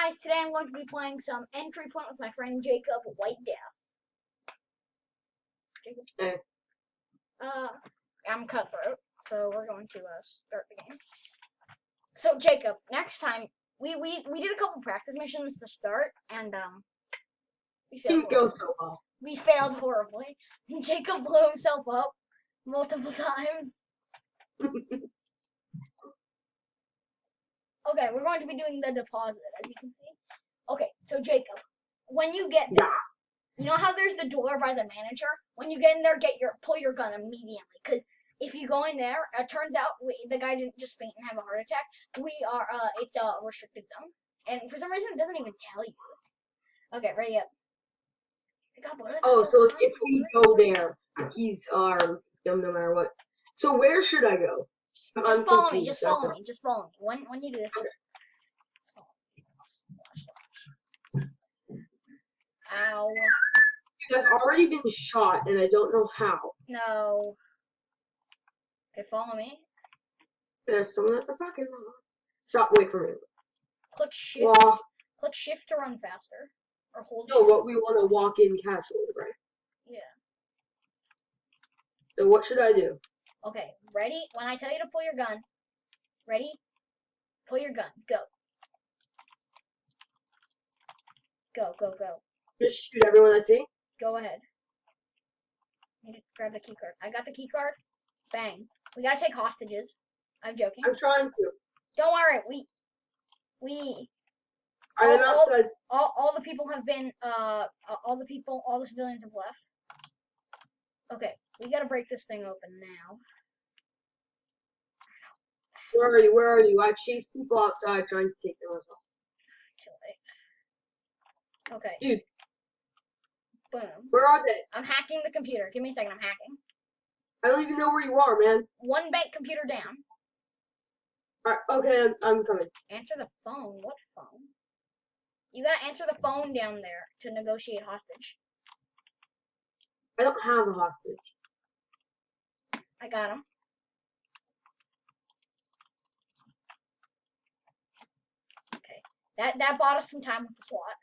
guys, today I'm going to be playing some Entry Point with my friend Jacob White Death. Jacob? Hey. I'm Cutthroat, so we're going to start the game. So Jacob, next time we did a couple practice missions to start, and we failed. Didn't go so well. We failed horribly. Jacob blew himself up multiple times. Okay, we're going to be doing the deposit, as you can see. Okay, so Jacob, when you get there, you know how there's the door by the manager? When you get in there, pull your gun immediately, because if you go in there, it turns out the guy didn't just faint and have a heart attack. It's a restricted zone, and for some reason it doesn't even tell you. Okay, ready up. Oh, so if we go there, he's our no matter what. So where should I go? Just follow me. Just follow me. Just follow me. When you do this, just ow. Dude, I've already been shot, and I don't know how. No. Okay, follow me. There's someone at the fucking wall. Stop, wait for me. Click shift. Walk. Click shift to run faster. Or hold No, shift. what we want to walk in casually, right? Yeah. So what should I do? Okay, ready? When I tell you to pull your gun. Ready? Pull your gun. Go. Go, go, go. Just shoot everyone I see? Go ahead. Need to grab the key card. I got the key card. Bang. We gotta take hostages. I'm joking. I'm trying to. Don't worry. I'm outside. All the people have been, all the civilians have left. Okay, we gotta break this thing open now. Where are you? Where are you? I chased people outside trying to take them as well. Too late. Okay. Dude. Boom. Where are they? I'm hacking the computer. Give me a second, I'm hacking. I don't even know where you are, man. One bank computer down. Alright, okay, I'm coming. Answer the phone? What phone? You gotta answer the phone down there to negotiate hostage. I don't have a hostage. I got him. Okay. That bought us some time with the SWAT.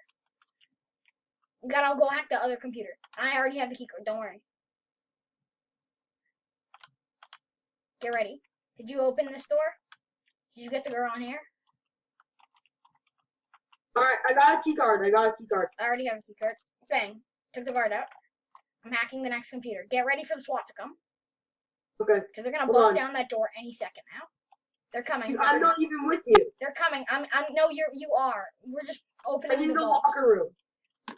We gotta go hack the other computer. I already have the keycard, don't worry. Get ready. Did you open this door? Did you get the girl on here? Alright, I got a key card. I already have a key card. Bang. Took the guard out. I'm hacking the next computer. Get ready for the SWAT to come. Okay. Because they're gonna bust down that door any second now. They're coming. Dude, I'm not even with you. They're coming. No, you are. We're just opening I'm in the vault. locker room.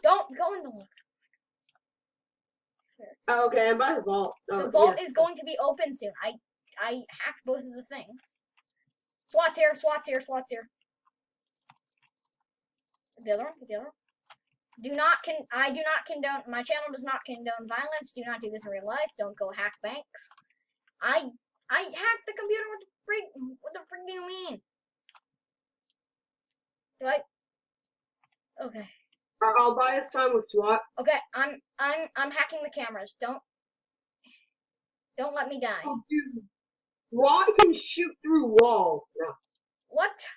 Don't go in the locker room. Oh, okay, I'm by the vault. The vault is going to be open soon. I hacked both of the things. SWAT's here. The other one. I do not condone. My channel does not condone violence. Do not do this in real life. Don't go hack banks. I hacked the computer. What the freak do you mean? Okay. I'll buy us time with SWAT. Okay, I'm hacking the cameras. Don't let me die. Oh, dude. SWAT can shoot through walls now. What?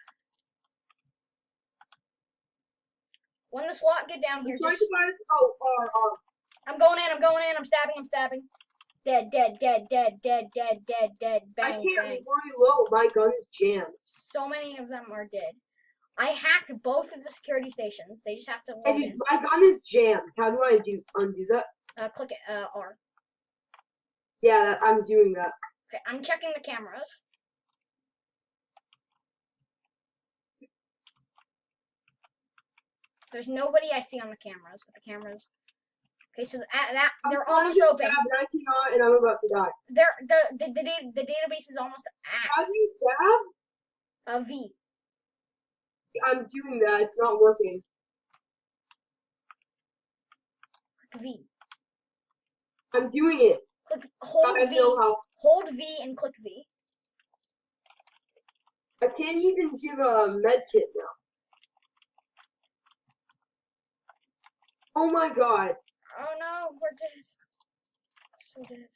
When the SWAT get down here, just... I'm going in, I'm stabbing. Dead. Bang, I can't bang. reload, my gun is jammed. So many of them are dead. I hacked both of the security stations. They just have to load Hey, dude, in. my gun is jammed. How do I undo that? Click it, R. Yeah, I'm doing that. Okay, I'm checking the cameras. So there's nobody I see on the cameras, but the cameras... Okay, so they're almost open. I cannot, and I'm about to die. The database is almost at. How do you stab? A V. I'm doing that. It's not working. Click V. I'm doing it. Hold V. Hold V and click V. I can't even give a med kit now. Oh my god. Oh no, we're dead. So dead.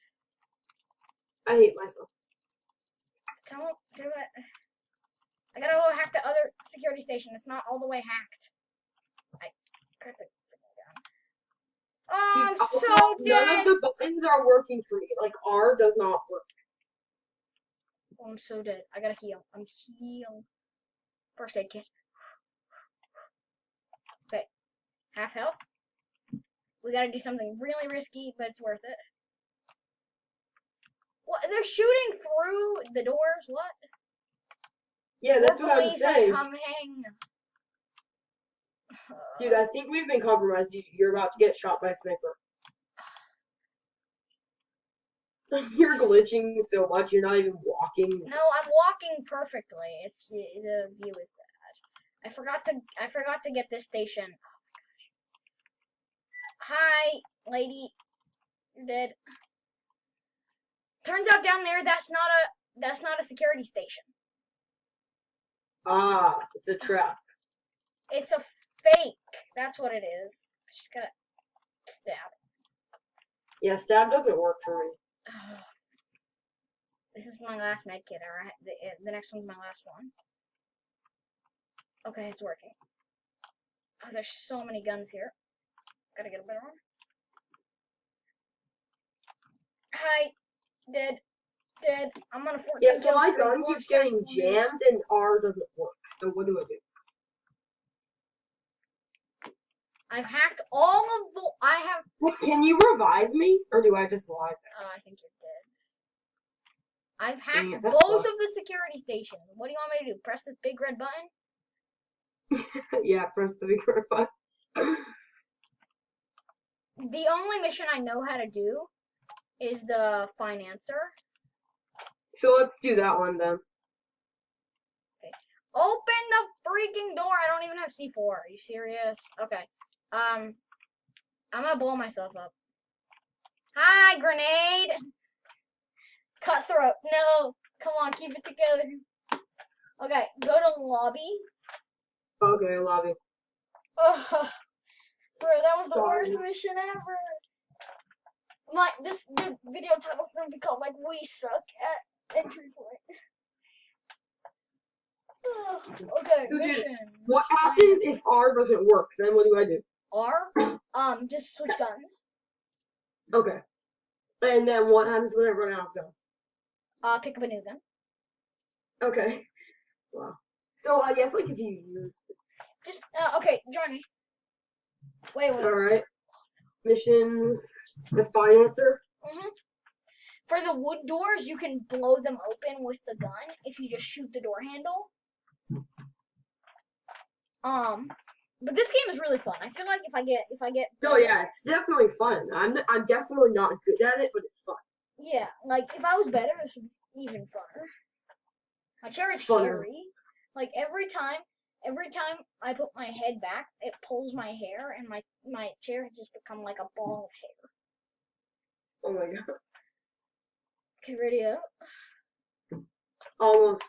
I hate myself. Don't do it. I gotta go hack the other security station. It's not all the way hacked. I cut the down. Oh, I'm Also, so none dead. of the buttons are working for me. Like R does not work. Oh, I'm so dead. I gotta heal. I'm healed. First aid kit. Okay. Half health. We gotta do something really risky, but it's worth it. What? They're shooting through the doors? What? Yeah, that's More what I was police are saying. coming. Dude, I think we've been compromised. You're about to get shot by a sniper. You're glitching so much, you're not even walking. No, I'm walking perfectly. It's the view is bad. I forgot to get this station. Oh my gosh. Hi, lady. You're dead. Turns out down there that's not a security station. Ah, it's a trap. It's a fake. That's what it is. I just gotta stab. Yeah, stab doesn't work for me. This is my last med kit, alright? The next one's my last one. Okay, it's working. Oh, there's so many guns here. Gotta get a better one. Hi. Dead. Dead. I'm on a 14 Yeah, so kill my streak. gun keeps getting jammed and R doesn't work. So what do I do? I've hacked all of the. I have. Wait, can you revive me? Or do I just lie there? I think you're dead. I've hacked Dang it, both that of the security stations. What do you want me to do? Press this big red button? Yeah, press the big red button. The only mission I know how to do is the financer. So let's do that one then. Okay. Open the freaking door. I don't even have C4. Are you serious? Okay. I'm gonna blow myself up. Hi, grenade. Cutthroat. No. Come on, keep it together. Okay, go to lobby. Okay, lobby. Oh, bro, that was the Sorry. worst mission ever. This video title's gonna be called like "We Suck at Entry Point." Okay, So, dude, mission. what happens if R doesn't work? Then what do I do? R? Just switch guns. Okay. And then what happens when I run out of guns? Pick up a new gun. Okay. Wow. So I guess like if you use. Just okay, join me. Wait. All right. Missions. The financer. For the wood doors, you can blow them open with the gun if you just shoot the door handle. But this game is really fun. I feel like if I get. Oh yeah, it's definitely fun. I'm definitely not good at it, but it's fun. Yeah, like if I was better, this would be even funner. My chair is hairy. Like every time I put my head back, it pulls my hair, and my chair has just become like a ball of hair. Oh my god. Okay, ready up. Almost.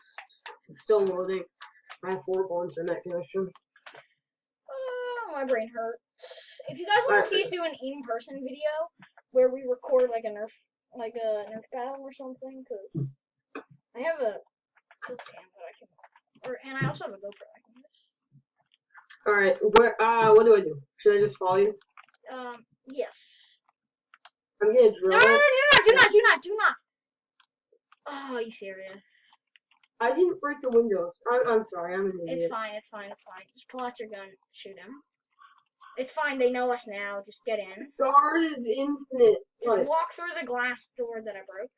Still loading. I have horrible internet connection. Oh, my brain hurts. If you guys want to see us do an in-person video where we record like a Nerf battle or something, because I have a cam that I can, and I also have a GoPro I can use. All right, what do I do? Should I just follow you? Yes. I'm gonna drill. No, do not. Oh, are you serious? I didn't break the windows. I'm sorry. I'm an idiot. It's fine. Just pull out your gun, shoot him. It's fine. They know us now. Just get in. Star is infinite. Just walk through the glass door that I broke.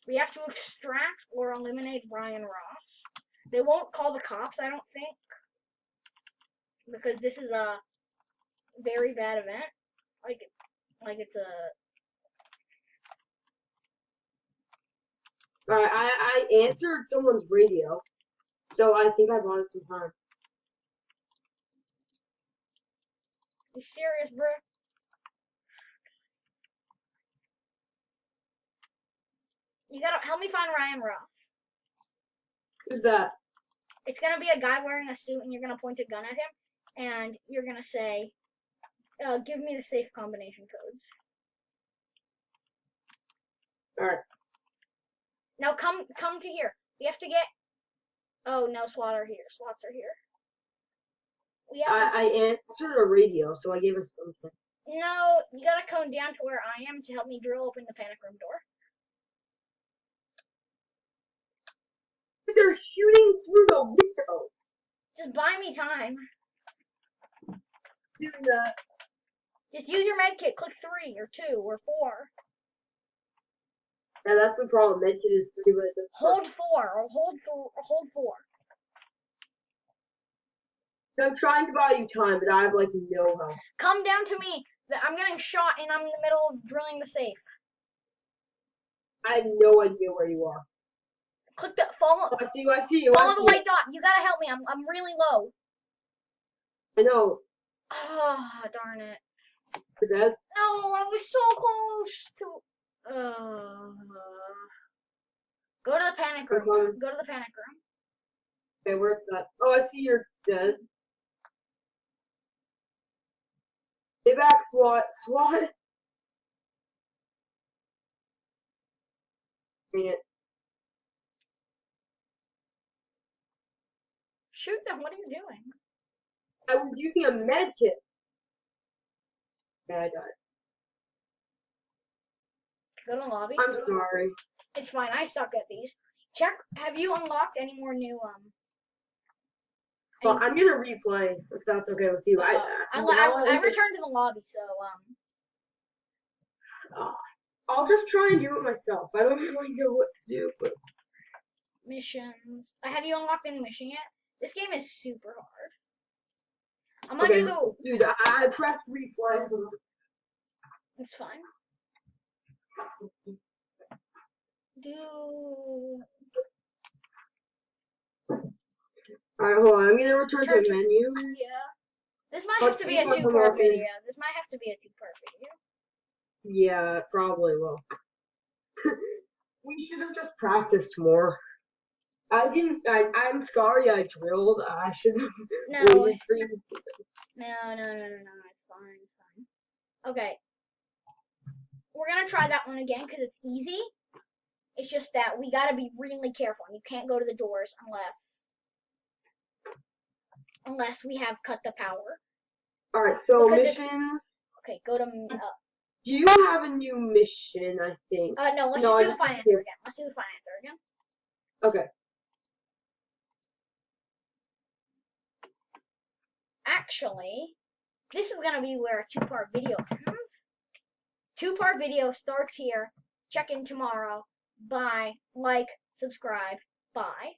We have to extract or eliminate Brian Ross. They won't call the cops, I don't think, because this is a very bad event. Like it's a. Alright, I answered someone's radio, so I think I wanted some time. You serious, bro? You gotta help me find Ryan Ross. Who's that? It's gonna be a guy wearing a suit, and you're gonna point a gun at him, and you're gonna say, "Give me the safe combination codes." Alright. Now come to here. We have to get Oh, no SWAT are here. SWATs are here. We have to. I answered a radio, so I gave us something. No, you gotta come down to where I am to help me drill open the panic room door. They're shooting through the windows. Just buy me time. Doing that. Just use your med kit. Click 3 or 2 or 4. Yeah, that's the problem. Medkit is 3, but it doesn't Hold 4 or hold 4. I'm trying to buy you time, but I have like no help. Come down to me. I'm getting shot and I'm in the middle of drilling the safe. I have no idea where you are. Click the follow. Oh, I see you. I see you. Follow the white dot. You gotta help me. I'm really low. I know. Oh, darn it. You're dead. No, I was so close to. Go to the panic room. Okay. Go to the panic room. Okay, where's that? Oh, I see you're dead. Stay back, SWAT. SWAT. Dang it. Shoot them. What are you doing? I was using a med kit. Yeah, I died. Go to the lobby. I'm sorry. It's fine. I suck at these. Check. Have you unlocked any more new Well, I'm gonna replay if that's okay with you. I returned to the lobby, so I'll just try and do it myself. I don't really know what to do, but missions. Have you unlocked any mission yet? This game is super hard. I'm gonna do the. Dude, I pressed replay. It's fine. Alright, hold on. I'm gonna return to the menu. Yeah. This might have to be a 2-part video. This might have to be a 2-part video. Yeah, it probably will. We should have just practiced more. I'm sorry I drilled. I should have waited for you. No. It's fine. It's fine. Okay. We're gonna try that one again because it's easy. It's just that we gotta be really careful. And you can't go to the doors unless we have cut the power. Alright, so missions. Okay, go to. Do you have a new mission? I think. No. Let's just do the financer again. Let's do the financer again. Okay. Actually, this is gonna be where a 2-part video ends. 2-part video starts here. Check in tomorrow. Bye. Like, subscribe. Bye.